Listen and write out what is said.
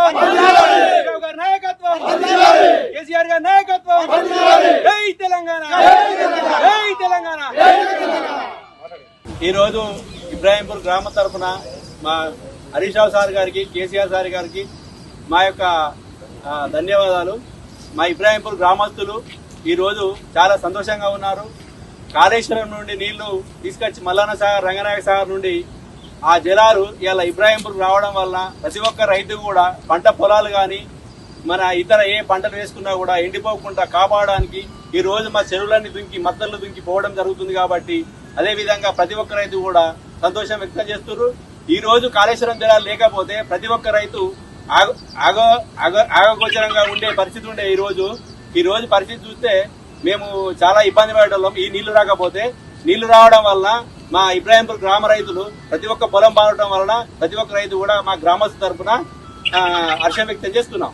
నాయకత్వం, గారి నాయకత్వం, కేసీఆర్ గారి నాయకత్వం. జై తెలంగాణ, జై తెలంగాణ. ఈరోజు ఇబ్రాహీంపూర్ గ్రామ తరఫున మా హరీష్ రావు సార్ గారికి, కేసీఆర్ సార్ గారికి మా యొక్క ధన్యవాదాలు. మా ఇబ్రాహీంపూర్ గ్రామస్తులు ఈరోజు చాలా సంతోషంగా ఉన్నారు. కాళేశ్వరం నుండి నీళ్లు తీసుకొచ్చి మల్లన్న సాగర్, రంగనాయక సాగర్ నుండి ఆ జలాలు ఇలా ఇబ్రాహీంపూర్ రావడం వల్ల ప్రతి ఒక్క రైతు కూడా పంట పొలాలు కానీ మన ఇతర ఏ పంటలు వేసుకున్నా కూడా ఎండిపోకుండా కాపాడడానికి ఈ రోజు మా చెరువులన్నీ దుంకి మద్దళ్ళు దుంకి పోవడం జరుగుతుంది. కాబట్టి అదేవిధంగా ప్రతి ఒక్క రైతు కూడా సంతోషం వ్యక్తం చేస్తున్నారు. ఈ రోజు కాళేశ్వరం జలాలు లేకపోతే ప్రతి ఒక్క రైతు ఆగగోచరంగా ఉండే పరిస్థితి ఉండే. ఈ రోజు పరిస్థితి చూస్తే మేము చాలా ఇబ్బంది పడేటోళ్ళం. ఈ నీళ్లు రాకపోతే, నీళ్లు రావడం వలన మా ఇబ్రాహీంపూర్ గ్రామ రైతులు ప్రతి ఒక్క పొలం పారటం వలన ప్రతి ఒక్క రైతు కూడా మా గ్రామస్తు తరఫున హర్షం వ్యక్తం చేస్తున్నాం.